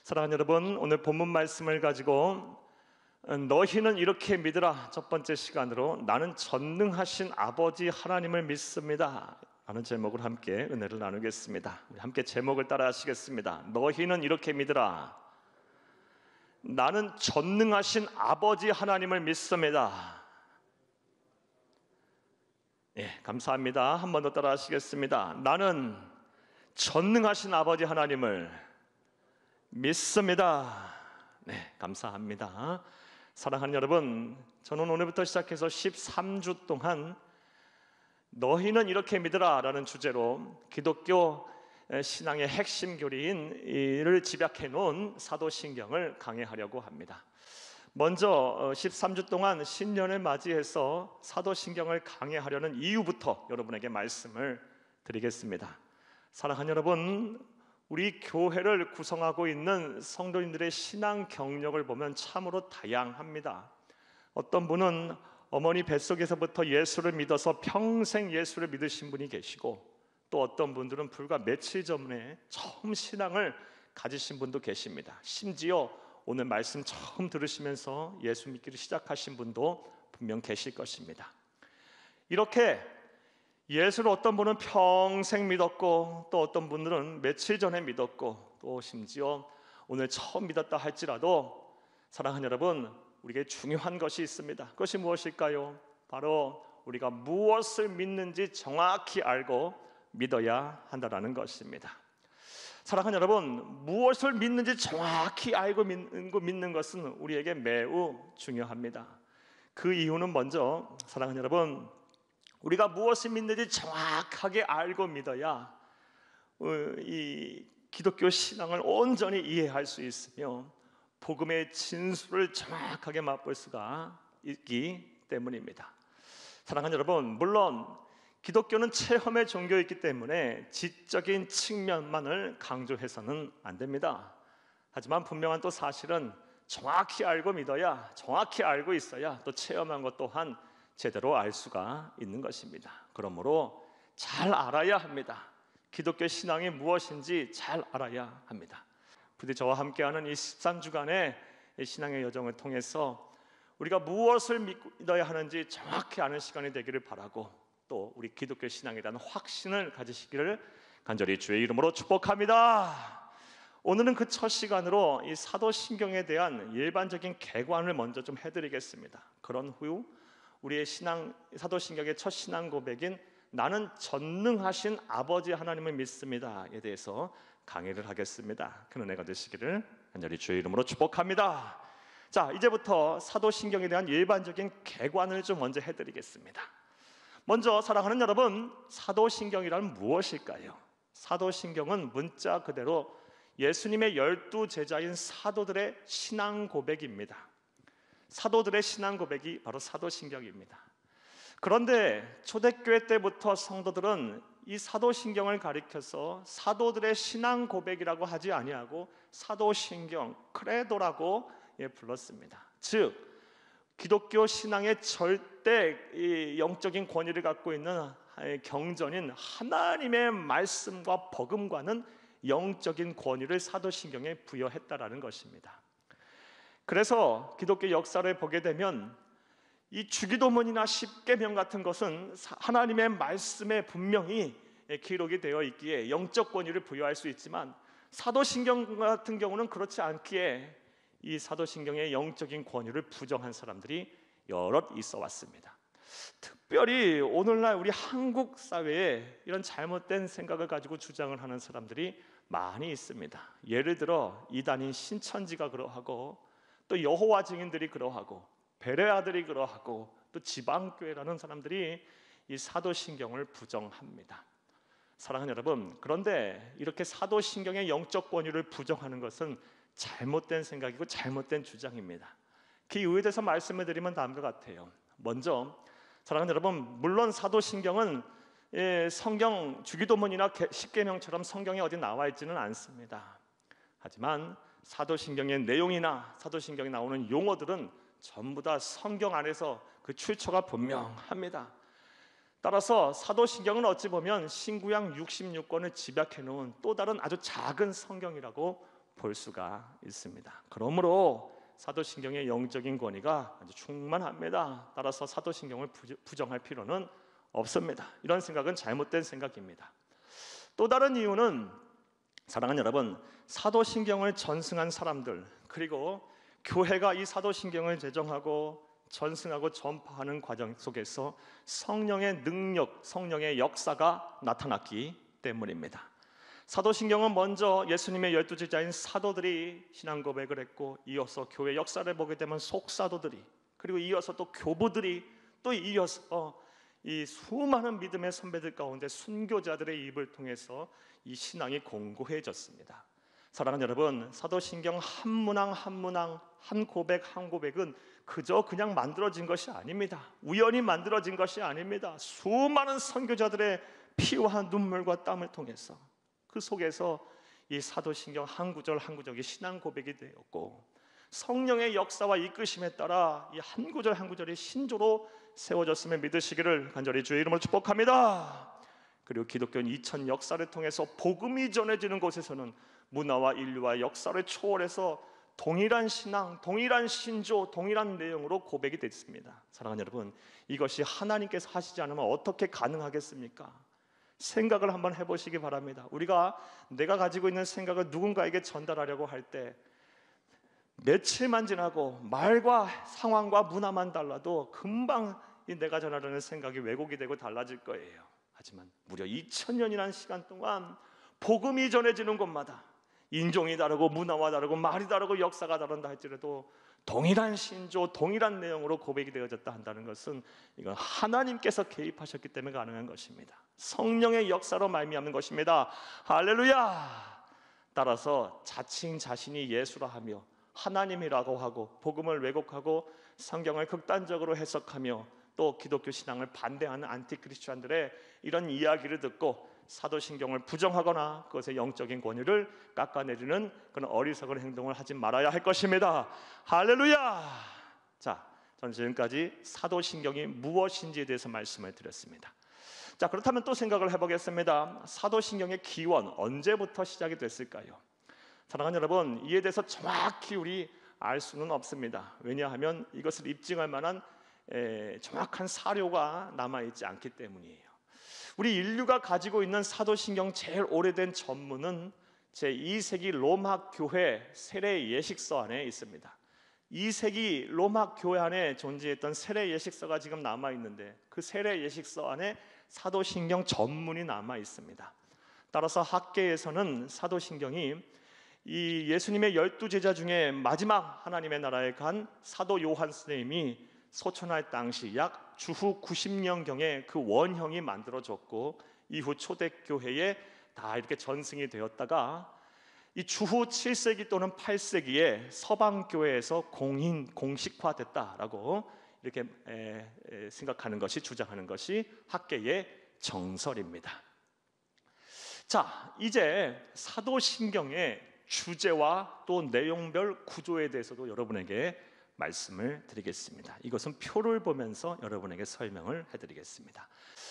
사랑하는 여러분, 오늘 본문 말씀을 가지고 너희는 이렇게 믿으라 첫 번째 시간으로 나는 전능하신 아버지 하나님을 믿습니다 라는 제목을 함께 은혜를 나누겠습니다. 우리 함께 제목을 따라 하시겠습니다. 너희는 이렇게 믿으라 나는 전능하신 아버지 하나님을 믿습니다. 감사합니다. 한 번 더 따라 하시겠습니다. 나는 전능하신 아버지 하나님을 믿습니다. 감사합니다. 사랑하는 여러분, 저는 오늘부터 시작해서 13주 동안 너희는 이렇게 믿으라 라는 주제로 기독교 신앙의 핵심 교리인 이를 집약해 놓은 사도신경을 강해하려고 합니다. 먼저 13주 동안 신년을 맞이해서 사도신경을 강해하려는 이유부터 여러분에게 말씀을 드리겠습니다. 사랑하는 여러분, 우리 교회를 구성하고 있는 성도님들의 신앙 경력을 보면 참으로 다양합니다. 어떤 분은 어머니 뱃속에서부터 예수를 믿어서 평생 예수를 믿으신 분이 계시고, 또 어떤 분들은 불과 며칠 전에 처음 신앙을 가지신 분도 계십니다. 심지어 오늘 말씀 처음 들으시면서 예수 믿기를 시작하신 분도 분명 계실 것입니다. 이렇게 예수를 어떤 분은 평생 믿었고, 또 어떤 분들은 며칠 전에 믿었고, 또 심지어 오늘 처음 믿었다 할지라도 사랑하는 여러분, 우리에게 중요한 것이 있습니다. 그것이 무엇일까요? 바로 우리가 무엇을 믿는지 정확히 알고 믿어야 한다는 것입니다. 사랑하는 여러분, 무엇을 믿는지 정확히 알고 믿는 것은 우리에게 매우 중요합니다. 그 이유는 먼저 사랑하는 여러분, 우리가 무엇을 믿는지 정확하게 알고 믿어야 이 기독교 신앙을 온전히 이해할 수 있으며 복음의 진수를 정확하게 맛볼 수가 있기 때문입니다. 사랑하는 여러분, 물론 기독교는 체험의 종교이기 때문에 지적인 측면만을 강조해서는 안 됩니다. 하지만 분명한 또 사실은 정확히 알고 믿어야, 정확히 알고 있어야 또 체험한 것 또한 제대로 알 수가 있는 것입니다. 그러므로 잘 알아야 합니다. 기독교 신앙이 무엇인지 잘 알아야 합니다. 부디 저와 함께하는 이 13주간의 신앙의 여정을 통해서 우리가 무엇을 믿어야 하는지 정확히 아는 시간이 되기를 바라고, 또 우리 기독교 신앙에 대한 확신을 가지시기를 간절히 주의 이름으로 축복합니다. 오늘은 그 첫 시간으로 이 사도신경에 대한 일반적인 개관을 먼저 좀 해드리겠습니다. 그런 후 우리의 사도신경의 첫 신앙 고백인 나는 전능하신 아버지 하나님을 믿습니다에 대해서 강의를 하겠습니다. 큰 은혜가 되시기를 간절히 주의 이름으로 축복합니다. 자, 이제부터 사도신경에 대한 일반적인 개관을 좀 먼저 해드리겠습니다. 먼저 사랑하는 여러분, 사도신경이란 무엇일까요? 사도신경은 문자 그대로 예수님의 12제자인 사도들의 신앙 고백입니다. 사도들의 신앙 고백이 바로 사도신경입니다. 그런데 초대교회 때부터 성도들은 이 사도신경을 가리켜서 사도들의 신앙 고백이라고 하지 아니하고 사도신경, 크레도라고 불렀습니다. 즉 기독교 신앙의 절대 영적인 권위를 갖고 있는 경전인 하나님의 말씀과 복음과는 영적인 권위를 사도신경에 부여했다라는 것입니다. 그래서 기독교 역사를 보게 되면 이 주기도문이나 십계명 같은 것은 하나님의 말씀에 분명히 기록이 되어 있기에 영적 권위를 부여할 수 있지만, 사도신경 같은 경우는 그렇지 않기에 이 사도신경의 영적인 권위를 부정한 사람들이 여럿 있어 왔습니다. 특별히 오늘날 우리 한국 사회에 이런 잘못된 생각을 가지고 주장을 하는 사람들이 많이 있습니다. 예를 들어 이단인 신천지가 그러하고, 또 여호와 증인들이 그러하고, 베레아들이 그러하고, 또 지방교회라는 사람들이 이 사도신경을 부정합니다. 사랑하는 여러분, 그런데 이렇게 사도신경의 영적 권위를 부정하는 것은 잘못된 생각이고 잘못된 주장입니다. 그 이유에 대해서 말씀을 드리면 다음과 같아요. 먼저 사랑하는 여러분, 물론 사도신경은 성경 주기도문이나 십계명처럼 성경에 어디 나와 있지는 않습니다. 하지만 사도신경의 내용이나 사도신경에 나오는 용어들은 전부 다 성경 안에서 그 출처가 분명합니다. 따라서 사도신경은 어찌 보면 신구약 66권을 집약해 놓은 또 다른 아주 작은 성경이라고 볼 수가 있습니다. 그러므로 사도신경의 영적인 권위가 아주 충만합니다. 따라서 사도신경을 부정할 필요는 없습니다. 이런 생각은 잘못된 생각입니다. 또 다른 이유는 사랑하는 여러분, 사도신경을 전승한 사람들, 그리고 교회가 이 사도신경을 제정하고 전승하고 전파하는 과정 속에서 성령의 능력, 성령의 역사가 나타났기 때문입니다. 사도신경은 먼저 예수님의 12제자인 사도들이 신앙 고백을 했고, 이어서 교회 역사를 보게 되면 속사도들이, 그리고 이어서 또 교부들이, 또 이어서 이 수많은 믿음의 선배들 가운데 순교자들의 입을 통해서 이 신앙이 공고해졌습니다. 사랑하는 여러분, 사도신경 한 문항 한 문항, 한 고백 한 고백은 그저 그냥 만들어진 것이 아닙니다. 우연히 만들어진 것이 아닙니다. 수많은 선교자들의 피와 눈물과 땀을 통해서, 그 속에서 이 사도신경 한 구절 한 구절이 신앙 고백이 되었고, 성령의 역사와 이끄심에 따라 이 한 구절 한 구절이 신조로 세워졌음을 믿으시기를 간절히 주의 이름으로 축복합니다. 그리고 기독교는 2000 역사를 통해서 복음이 전해지는 곳에서는 문화와 인류와 역사를 초월해서 동일한 신앙, 동일한 신조, 동일한 내용으로 고백이 됐습니다. 사랑하는 여러분, 이것이 하나님께서 하시지 않으면 어떻게 가능하겠습니까? 생각을 한번 해보시기 바랍니다. 우리가 내가 가지고 있는 생각을 누군가에게 전달하려고 할 때 며칠만 지나고 말과 상황과 문화만 달라도 금방 이 내가 전하려는 생각이 왜곡이 되고 달라질 거예요. 하지만 무려 2000년이라는 시간 동안 복음이 전해지는 곳마다 인종이 다르고 문화와 다르고 말이 다르고 역사가 다른다 할지라도 동일한 신조, 동일한 내용으로 고백이 되어졌다 한다는 것은 이건 하나님께서 개입하셨기 때문에 가능한 것입니다. 성령의 역사로 말미암는 것입니다. 할렐루야! 따라서 자칭 자신이 예수라 하며 하나님이라고 하고 복음을 왜곡하고 성경을 극단적으로 해석하며 또 기독교 신앙을 반대하는 안티크리스천들의 이런 이야기를 듣고 사도신경을 부정하거나 그것의 영적인 권위를 깎아내리는 그런 어리석은 행동을 하지 말아야 할 것입니다. 할렐루야! 자, 저는 지금까지 사도신경이 무엇인지에 대해서 말씀을 드렸습니다. 자, 그렇다면 또 생각을 해보겠습니다. 사도신경의 기원, 언제부터 시작이 됐을까요? 사랑하는 여러분, 이에 대해서 정확히 우리 알 수는 없습니다. 왜냐하면 이것을 입증할 만한 정확한 사료가 남아있지 않기 때문이에요. 우리 인류가 가지고 있는 사도신경 제일 오래된 전문은 제2세기 로마 교회 세례 예식서 안에 있습니다. 2세기 로마 교회 안에 존재했던 세례 예식서가 지금 남아있는데, 그 세례 예식서 안에 사도신경 전문이 남아 있습니다. 따라서 학계에서는 사도신경이 이 예수님의 12제자 중에 마지막 하나님의 나라에 간 사도 요한 선생님이 소천할 당시 약 주후 90년경에 그 원형이 만들어졌고, 이후 초대교회에 다 이렇게 전승이 되었다가 이 주후 7세기 또는 8세기에 서방교회에서 공식화됐다라고 이렇게 생각하는 것이, 주장하는 것이 학계의 정설입니다. 자, 이제 사도신경의 주제와 또 내용별 구조에 대해서도 여러분에게 말씀을 드리겠습니다. 이것은 표를 보면서 여러분에게 설명을 해드리겠습니다.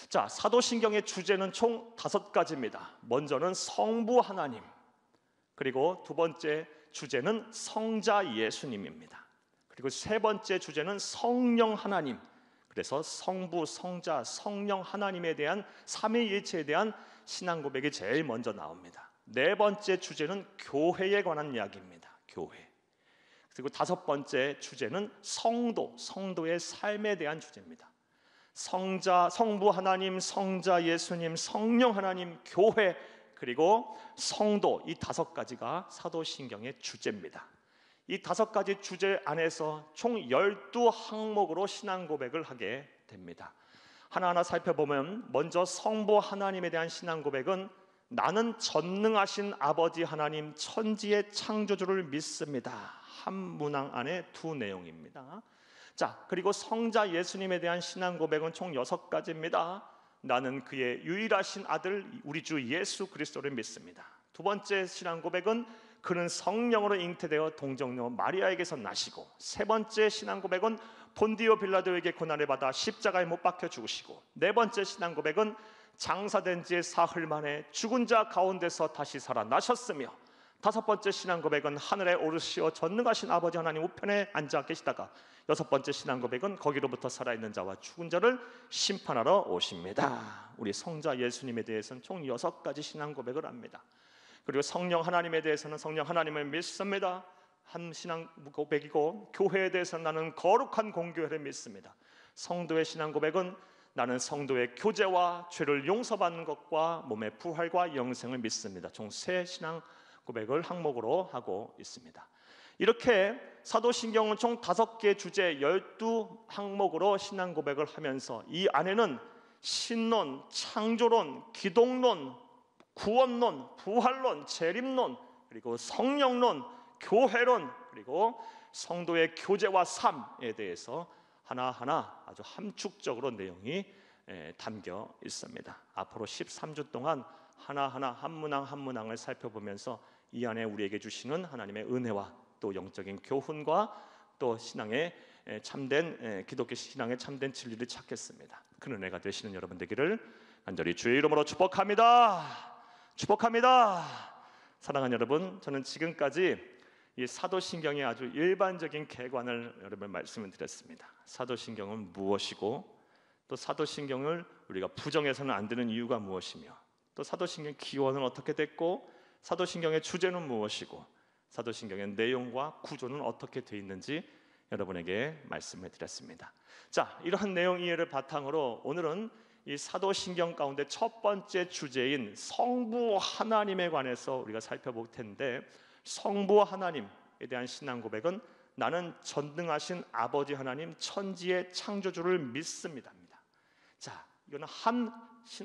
자, 사도신경의 주제는 총 5가지입니다. 먼저는 성부 하나님, 그리고 두 번째 주제는 성자 예수님입니다. 그리고 세 번째 주제는 성령 하나님, 그래서 성부, 성자, 성령 하나님에 대한 삼위일체에 대한 신앙 고백이 제일 먼저 나옵니다. 네 번째 주제는 교회에 관한 이야기입니다. 교회. 그리고 다섯 번째 주제는 성도, 성도의 삶에 대한 주제입니다. 성자, 성부 하나님, 성자 예수님, 성령 하나님, 교회, 그리고 성도, 이 5가지가 사도신경의 주제입니다. 이 5가지 주제 안에서 총 12항목으로 신앙 고백을 하게 됩니다. 하나하나 살펴보면, 먼저 성부 하나님에 대한 신앙 고백은 나는 전능하신 아버지 하나님 천지의 창조주를 믿습니다. 한 문항 안에 2 내용입니다. 자, 그리고 성자 예수님에 대한 신앙 고백은 총 6가지입니다. 나는 그의 유일하신 아들 우리 주 예수 그리스도를 믿습니다. 두 번째 신앙 고백은 그는 성령으로 잉태되어 동정녀 마리아에게서 나시고, 세 번째 신앙 고백은 본디오 빌라도에게 고난을 받아 십자가에 못 박혀 죽으시고, 네 번째 신앙 고백은 장사된 지 사흘 만에 죽은 자 가운데서 다시 살아나셨으며, 다섯 번째 신앙 고백은 하늘에 오르시어 전능하신 아버지 하나님 우편에 앉아 계시다가, 여섯 번째 신앙 고백은 거기로부터 살아있는 자와 죽은 자를 심판하러 오십니다. 우리 성자 예수님에 대해서는 총 6가지 신앙 고백을 합니다. 그리고 성령 하나님에 대해서는 성령 하나님을 믿습니다. 한 신앙 고백이고, 교회에 대해서는 나는 거룩한 공교회를 믿습니다. 성도의 신앙 고백은 나는 성도의 교제와 죄를 용서받는 것과 몸의 부활과 영생을 믿습니다. 총 3 신앙 고백을 항목으로 하고 있습니다. 이렇게 사도신경은 총 5개 주제 12항목으로 신앙 고백을 하면서 이 안에는 신론, 창조론, 기독론, 구원론, 부활론, 재림론, 그리고 성령론, 교회론, 그리고 성도의 교제와 삶에 대해서 하나하나 아주 함축적으로 내용이 담겨 있습니다. 앞으로 13주 동안 하나하나 한 문항 한 문항을 살펴보면서 이 안에 우리에게 주시는 하나님의 은혜와 또 영적인 교훈과 또 신앙의 참된 기독교 신앙의 참된 진리를 찾겠습니다. 그 은혜가 되시는 여러분 되기를 간절히 주의 이름으로 축복합니다. 축복합니다. 사랑하는 여러분, 저는 지금까지 이 사도신경의 아주 일반적인 개관을 여러분 말씀을 드렸습니다. 사도신경은 무엇이고, 또 사도신경을 우리가 부정해서는 안 되는 이유가 무엇이며, 또 사도신경 기원은 어떻게 됐고, 사도신경의 주제는 무엇이고, 사도신경의 내용과 구조는 어떻게 되어 있는지 여러분에게 말씀을 드렸습니다. 자, 이러한 내용 이해를 바탕으로 오늘은 이 사도신경 가운데 첫 번째 주제인 성부 하나님에 관해서 우리가 살펴볼 텐데, 성부 하나님에 대한 신앙 고백은 나는 전능하신 아버지 하나님 천지의 창조주를 믿습니다. 자, 이거는 한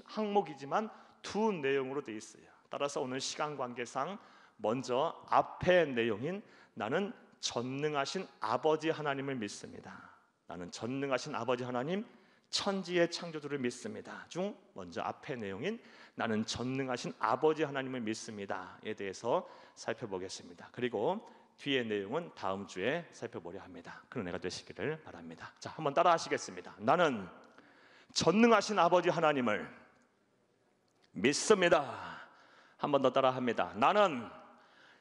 항목이지만 두 내용으로 되어 있어요. 따라서 오늘 시간 관계상 먼저 앞의 내용인 나는 전능하신 아버지 하나님을 믿습니다. 나는 전능하신 아버지 하나님 천지의 창조주를 믿습니다 중 먼저 앞의 내용인 나는 전능하신 아버지 하나님을 믿습니다에 대해서 살펴보겠습니다. 그리고 뒤의 내용은 다음 주에 살펴보려 합니다. 그런 은혜가 되시기를 바랍니다. 자, 한번 따라 하시겠습니다. 나는 전능하신 아버지 하나님을 믿습니다. 한 번 더 따라 합니다. 나는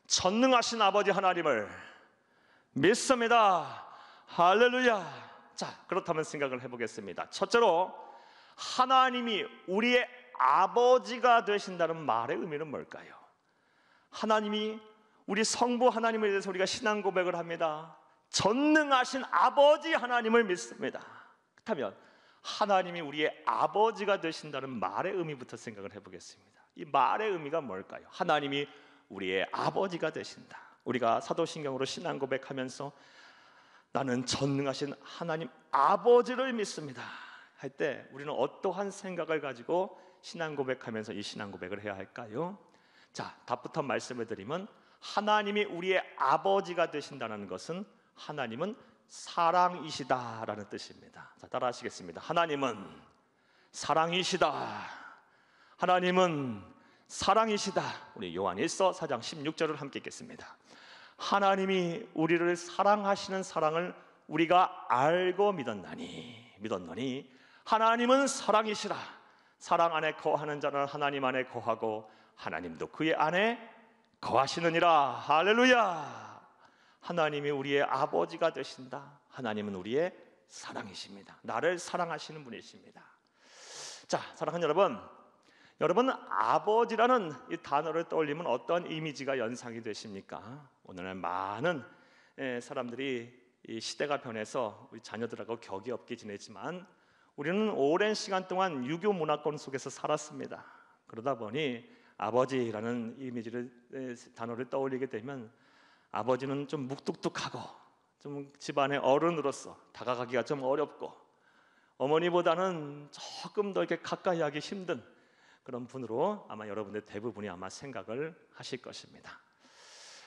전능하신 아버지 하나님을 믿습니다. 할렐루야. 자, 그렇다면 생각을 해보겠습니다. 첫째로, 하나님이 우리의 아버지가 되신다는 말의 의미는 뭘까요? 하나님이, 우리 성부 하나님에 대해서 우리가 신앙 고백을 합니다. 전능하신 아버지 하나님을 믿습니다. 그렇다면 하나님이 우리의 아버지가 되신다는 말의 의미부터 생각을 해보겠습니다. 이 말의 의미가 뭘까요? 하나님이 우리의 아버지가 되신다. 우리가 사도신경으로 신앙 고백하면서 나는 전능하신 하나님 아버지를 믿습니다 할 때 우리는 어떠한 생각을 가지고 신앙 고백하면서 이 신앙 고백을 해야 할까요? 자, 답부터 말씀을 드리면, 하나님이 우리의 아버지가 되신다는 것은 하나님은 사랑이시다라는 뜻입니다. 자, 따라 하시겠습니다. 하나님은 사랑이시다. 하나님은 사랑이시다. 우리 요한일서 4장 16절을 함께 읽겠습니다. 하나님이 우리를 사랑하시는 사랑을 우리가 알고 믿었노니 하나님은 사랑이시라. 사랑 안에 거하는 자는 하나님 안에 거하고 하나님도 그의 안에 거하시느니라. 할렐루야. 하나님이 우리의 아버지가 되신다. 하나님은 우리의 사랑이십니다. 나를 사랑하시는 분이십니다. 자, 사랑하는 여러분, 여러분 아버지라는 이 단어를 떠올리면 어떤 이미지가 연상이 되십니까? 오늘날 많은 사람들이 이 시대가 변해서 우리 자녀들하고 격이 없게 지내지만 우리는 오랜 시간 동안 유교 문화권 속에서 살았습니다. 그러다 보니 아버지라는 이미지를 단어를 떠올리게 되면 아버지는 좀 묵뚝뚝하고 좀 집안의 어른으로서 다가가기가 좀 어렵고 어머니보다는 조금 더 이렇게 가까이 하기 힘든 그런 분으로 아마 여러분들 대부분이 아마 생각을 하실 것입니다.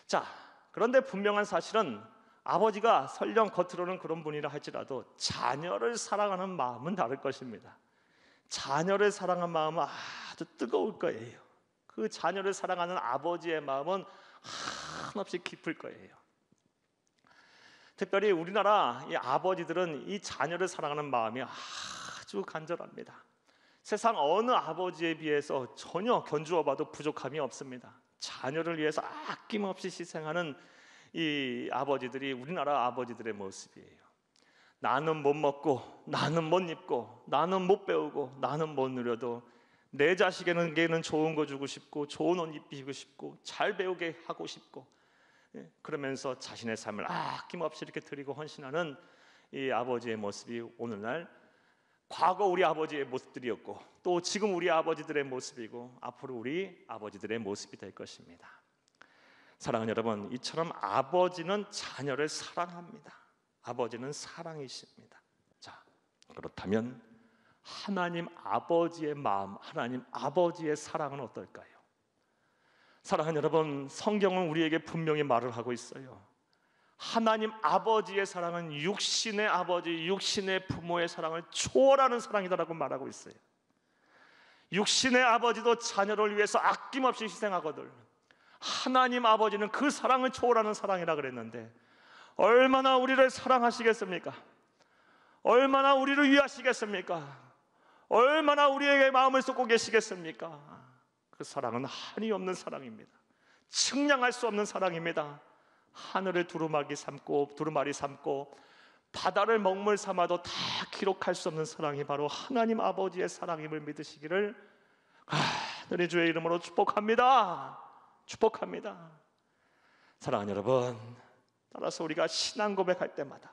자, 그런데 분명한 사실은 아버지가 설령 겉으로는 그런 분이라 할지라도 자녀를 사랑하는 마음은 다를 것입니다. 자녀를 사랑하는 마음은 아주 뜨거울 거예요. 그 자녀를 사랑하는 아버지의 마음은 한없이 깊을 거예요. 특별히 우리나라 이 아버지들은 이 자녀를 사랑하는 마음이 아주 간절합니다. 세상 어느 아버지에 비해서 전혀 견주어 봐도 부족함이 없습니다. 자녀를 위해서 아낌없이 희생하는 이 아버지들이 우리나라 아버지들의 모습이에요. 나는 못 먹고, 나는 못 입고, 나는 못 배우고, 나는 못 누려도 내 자식에게는 좋은 거 주고 싶고, 좋은 옷 입히고 싶고, 잘 배우게 하고 싶고, 그러면서 자신의 삶을 아낌없이 이렇게 드리고 헌신하는 이 아버지의 모습이 오늘날 과거 우리 아버지의 모습들이었고, 또 지금 우리 아버지들의 모습이고, 앞으로 우리 아버지들의 모습이 될 것입니다. 사랑하는 여러분, 이처럼 아버지는 자녀를 사랑합니다. 아버지는 사랑이십니다. 자, 그렇다면 하나님 아버지의 마음, 하나님 아버지의 사랑은 어떨까요? 사랑하는 여러분, 성경은 우리에게 분명히 말을 하고 있어요. 하나님 아버지의 사랑은 육신의 아버지, 육신의 부모의 사랑을 초월하는 사랑이다라고 말하고 있어요. 육신의 아버지도 자녀를 위해서 아낌없이 희생하거든. 하나님 아버지는 그 사랑을 초월하는 사랑이라 그랬는데, 얼마나 우리를 사랑하시겠습니까? 얼마나 우리를 위하시겠습니까? 얼마나 우리에게 마음을 쏟고 계시겠습니까? 그 사랑은 한이 없는 사랑입니다. 측량할 수 없는 사랑입니다. 하늘을 두루마리 삼고 바다를 먹물 삼아도 다 기록할 수 없는 사랑이 바로 하나님 아버지의 사랑임을 믿으시기를 하늘의 주의 이름으로 축복합니다. 축복합니다. 사랑하는 여러분, 따라서 우리가 신앙 고백할 때마다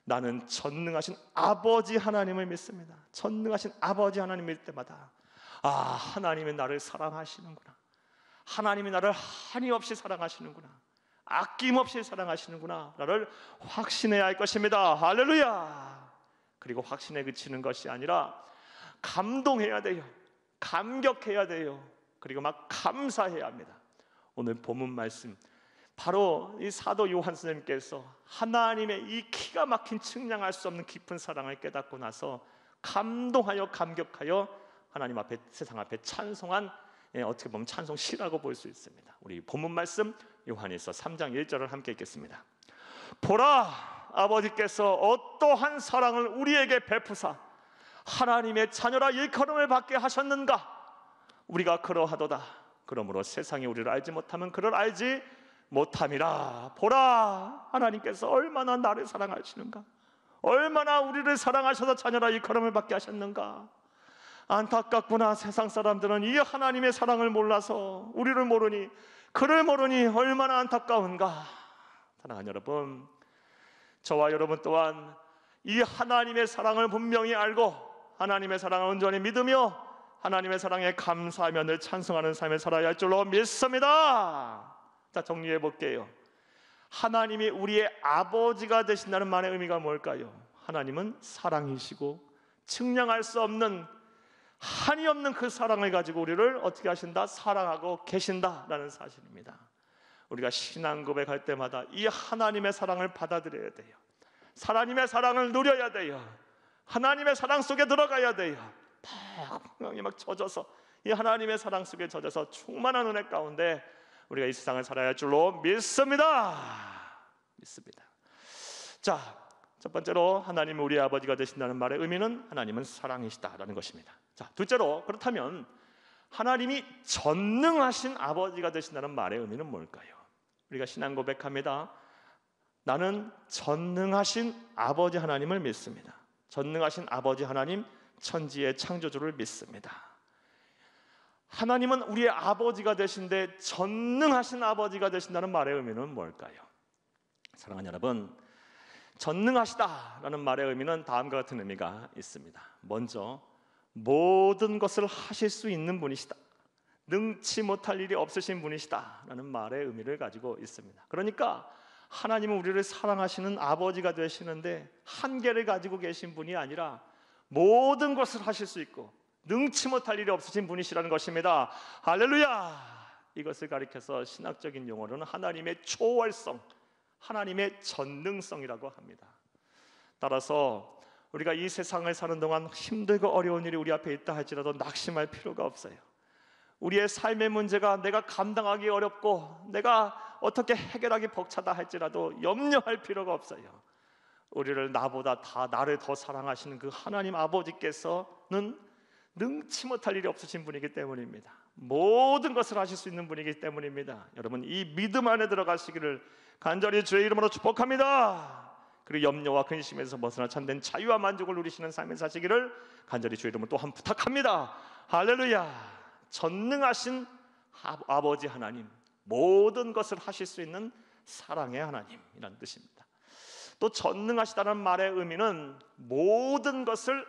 나는 전능하신 아버지 하나님을 믿습니다. 전능하신 아버지 하나님을 믿을 때마다 하나님이 나를 사랑하시는구나, 하나님이 나를 한이 없이 사랑하시는구나, 아낌없이 사랑하시는구나 라를 확신해야 할 것입니다. 할렐루야. 그리고 확신에 그치는 것이 아니라 감동해야 돼요. 감격해야 돼요. 그리고 막 감사해야 합니다. 오늘 본문 말씀, 바로 이 사도 요한 선생님께서 하나님의 이 기가 막힌 측량할 수 없는 깊은 사랑을 깨닫고 나서 감동하여 감격하여 하나님 앞에, 세상 앞에 찬송한, 어떻게 보면 찬송시라고 볼 수 있습니다. 우리 본문 말씀 요한일서 3장 1절을 함께 읽겠습니다. 보라, 아버지께서 어떠한 사랑을 우리에게 베푸사 하나님의 자녀라 일컬음을 받게 하셨는가. 우리가 그러하도다. 그러므로 세상이 우리를 알지 못하면 그를 알지 못함이라. 보라, 하나님께서 얼마나 나를 사랑하시는가, 얼마나 우리를 사랑하셔서 자녀라 일컬음을 받게 하셨는가. 안타깝구나. 세상 사람들은 이 하나님의 사랑을 몰라서, 우리를 모르니, 그를 모르니 얼마나 안타까운가. 사랑하는 여러분, 저와 여러분 또한 이 하나님의 사랑을 분명히 알고 하나님의 사랑을 온전히 믿으며 하나님의 사랑에 감사하며 늘 찬송하는 삶을 살아야 할 줄로 믿습니다. 자, 정리해 볼게요. 하나님이 우리의 아버지가 되신다는 말의 의미가 뭘까요? 하나님은 사랑이시고 측량할 수 없는, 한이 없는 그 사랑을 가지고 우리를 어떻게 하신다? 사랑하고 계신다라는 사실입니다. 우리가 신앙 고백할 때마다 이 하나님의 사랑을 받아들여야 돼요. 하나님의 사랑을 누려야 돼요. 하나님의 사랑 속에 들어가야 돼요. 막 젖어서, 이 하나님의 사랑 속에 젖어서 충만한 은혜 가운데 우리가 이 세상을 살아야 할 줄로 믿습니다. 자, 첫 번째로 하나님이 우리의 아버지가 되신다는 말의 의미는 하나님은 사랑이시다라는 것입니다. 자, 둘째로, 그렇다면 하나님이 전능하신 아버지가 되신다는 말의 의미는 뭘까요? 우리가 신앙 고백합니다. 나는 전능하신 아버지 하나님을 믿습니다. 전능하신 아버지 하나님, 천지의 창조주를 믿습니다. 하나님은 우리의 아버지가 되신데 전능하신 아버지가 되신다는 말의 의미는 뭘까요? 사랑하는 여러분, 전능하시다라는 말의 의미는 다음과 같은 의미가 있습니다. 먼저, 모든 것을 하실 수 있는 분이시다, 능치 못할 일이 없으신 분이시다 라는 말의 의미를 가지고 있습니다. 그러니까 하나님은 우리를 사랑하시는 아버지가 되시는데 한계를 가지고 계신 분이 아니라 모든 것을 하실 수 있고 능치 못할 일이 없으신 분이시라는 것입니다. 할렐루야. 이것을 가리켜서 신학적인 용어로는 하나님의 초월성, 하나님의 전능성이라고 합니다. 따라서 우리가 이 세상을 사는 동안 힘들고 어려운 일이 우리 앞에 있다 할지라도 낙심할 필요가 없어요. 우리의 삶의 문제가 내가 감당하기 어렵고 내가 어떻게 해결하기 벅차다 할지라도 염려할 필요가 없어요. 우리를 나보다 나를 더 사랑하시는 그 하나님 아버지께서는 능치 못할 일이 없으신 분이기 때문입니다. 모든 것을 하실 수 있는 분이기 때문입니다. 여러분, 이 믿음 안에 들어가시기를 간절히 주의 이름으로 축복합니다. 그리고 염려와 근심에서 벗어나 참된 자유와 만족을 누리시는 삶을 사시기를 간절히 주의 이름으로 또한 부탁합니다. 할렐루야. 전능하신 아버지 하나님, 모든 것을 하실 수 있는 사랑의 하나님이라는 뜻입니다. 또 전능하시다는 말의 의미는 모든 것을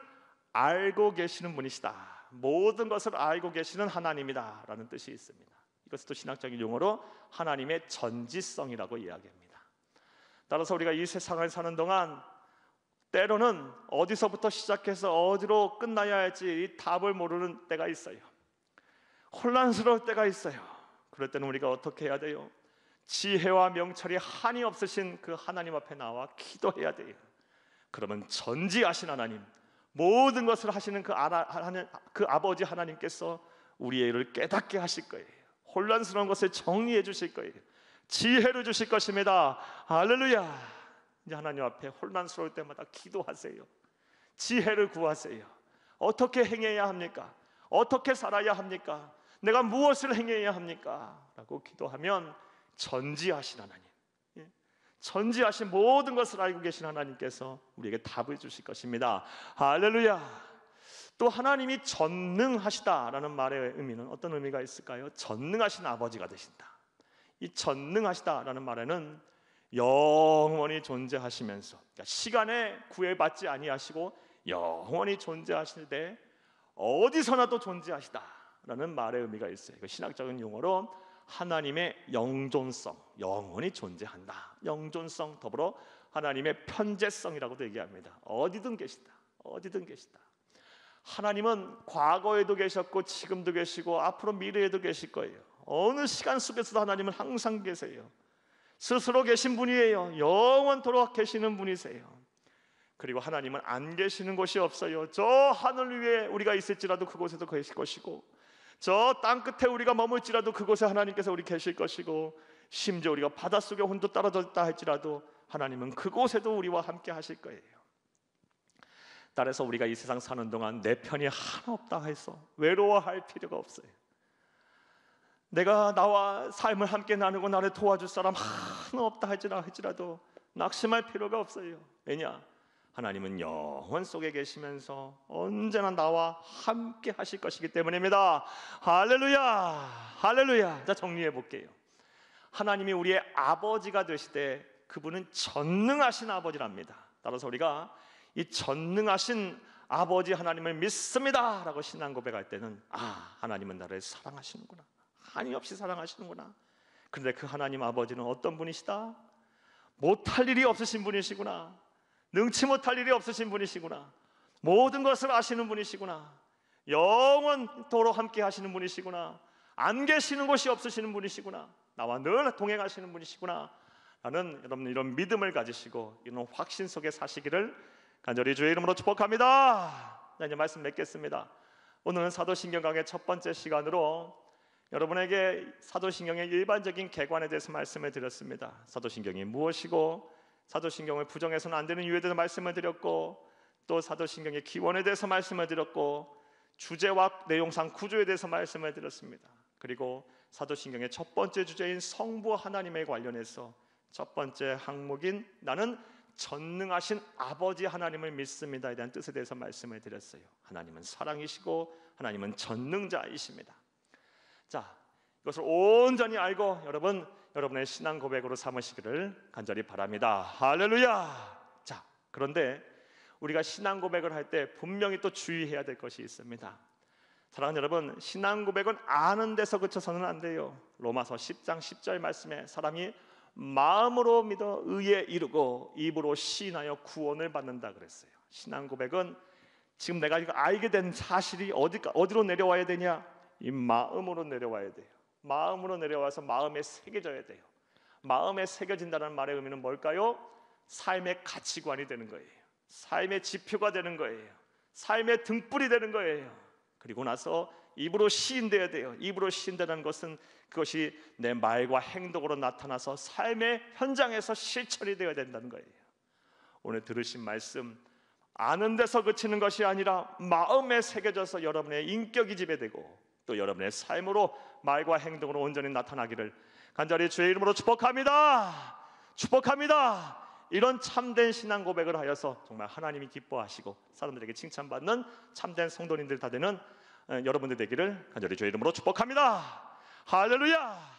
알고 계시는 분이시다, 모든 것을 알고 계시는 하나님이다 라는 뜻이 있습니다. 이것은 또 신학적인 용어로 하나님의 전지성이라고 이야기합니다. 따라서 우리가 이 세상을 사는 동안 때로는 어디서부터 시작해서 어디로 끝나야 할지 이 답을 모르는 때가 있어요. 혼란스러울 때가 있어요. 그럴 때는 우리가 어떻게 해야 돼요? 지혜와 명철이 한이 없으신 그 하나님 앞에 나와 기도해야 돼요. 그러면 전지하신 하나님, 모든 것을 하시는 그 아버지 하나님께서 우리의 일을 깨닫게 하실 거예요. 혼란스러운 것을 정리해 주실 거예요. 지혜를 주실 것입니다. 할렐루야. 이제 하나님 앞에 혼란스러울 때마다 기도하세요. 지혜를 구하세요. 어떻게 행해야 합니까? 어떻게 살아야 합니까? 내가 무엇을 행해야 합니까? 라고 기도하면 전지하신 하나님, 전지하신 모든 것을 알고 계신 하나님께서 우리에게 답을 주실 것입니다. 할렐루야. 또 하나님이 전능하시다라는 말의 의미는 어떤 의미가 있을까요? 전능하신 아버지가 되신다. 이 전능하시다라는 말에는 영원히 존재하시면서, 그러니까 시간에 구애받지 아니하시고 영원히 존재하시되 어디서나도 존재하시다라는 말의 의미가 있어요. 신학적인 용어로 하나님의 영존성, 영원히 존재한다. 영존성 더불어 하나님의 편재성이라고도 얘기합니다. 어디든 계시다, 어디든 계시다. 하나님은 과거에도 계셨고 지금도 계시고 앞으로 미래에도 계실 거예요. 어느 시간 속에서도 하나님은 항상 계세요. 스스로 계신 분이에요. 영원토록 계시는 분이세요. 그리고 하나님은 안 계시는 곳이 없어요. 저 하늘 위에 우리가 있을지라도 그곳에도 계실 것이고, 저 땅끝에 우리가 머물지라도 그곳에 하나님께서 우리 계실 것이고, 심지어 우리가 바닷속에 혼자 떨어졌다 할지라도 하나님은 그곳에도 우리와 함께 하실 거예요. 따라서 우리가 이 세상 사는 동안 내 편이 하나 없다 해서 외로워할 필요가 없어요. 내가 나와 삶을 함께 나누고 나를 도와줄 사람 하나 없다 할지라도 낙심할 필요가 없어요. 왜냐? 하나님은 영원 속에 계시면서 언제나 나와 함께 하실 것이기 때문입니다. 할렐루야, 할렐루야. 자, 정리해 볼게요. 하나님이 우리의 아버지가 되시되 그분은 전능하신 아버지랍니다. 따라서 우리가 이 전능하신 아버지 하나님을 믿습니다 라고 신앙 고백할 때는, 하나님은 나를 사랑하시는구나, 한이없이 사랑하시는구나. 그런데 그 하나님 아버지는 어떤 분이시다? 못할 일이 없으신 분이시구나, 능치 못할 일이 없으신 분이시구나, 모든 것을 아시는 분이시구나, 영원토록 함께 하시는 분이시구나, 안 계시는 곳이 없으시는 분이시구나, 나와 늘 동행하시는 분이시구나 라는 여러분 이런 믿음을 가지시고 이런 확신 속에 사시기를 간절히 주의 이름으로 축복합니다. 자, 이제 말씀 맺겠습니다. 오늘은 사도신경 강의 첫 번째 시간으로 여러분에게 사도신경의 일반적인 개관에 대해서 말씀을 드렸습니다. 사도신경이 무엇이고 사도신경을 부정해서는 안 되는 이유에 대해서 말씀을 드렸고, 또 사도신경의 기원에 대해서 말씀을 드렸고, 주제와 내용상 구조에 대해서 말씀을 드렸습니다. 그리고 사도신경의 첫 번째 주제인 성부 하나님에 관련해서 첫 번째 항목인 나는 전능하신 아버지 하나님을 믿습니다에 대한 뜻에 대해서 말씀을 드렸어요. 하나님은 사랑이시고 하나님은 전능자이십니다. 자, 이것을 온전히 알고 여러분의 신앙 고백으로 삼으시기를 간절히 바랍니다. 할렐루야. 자, 그런데 우리가 신앙 고백을 할 때 분명히 또 주의해야 될 것이 있습니다. 사랑하는 여러분, 신앙 고백은 아는 데서 그쳐서는 안 돼요. 로마서 10장 10절 말씀에 사람이 마음으로 믿어 의에 이르고 입으로 시인하여 구원을 받는다 그랬어요. 신앙 고백은 지금 내가 이거 알게 된 사실이 어디로 내려와야 되냐? 이 마음으로 내려와야 돼요. 마음으로 내려와서 마음에 새겨져야 돼요. 마음에 새겨진다는 말의 의미는 뭘까요? 삶의 가치관이 되는 거예요. 삶의 지표가 되는 거예요. 삶의 등불이 되는 거예요. 그리고 나서 입으로 시인되어야 돼요. 입으로 시인되는 것은 그것이 내 말과 행동으로 나타나서 삶의 현장에서 실천이 되어야 된다는 거예요. 오늘 들으신 말씀 아는 데서 그치는 것이 아니라 마음에 새겨져서 여러분의 인격이 지배되고 또 여러분의 삶으로 말과 행동으로 온전히 나타나기를 간절히 주의 이름으로 축복합니다. 축복합니다. 이런 참된 신앙 고백을 하여서 정말 하나님이 기뻐하시고 사람들에게 칭찬받는 참된 성도님들 다 되는 여러분들 되기를 간절히 주의 이름으로 축복합니다. 할렐루야.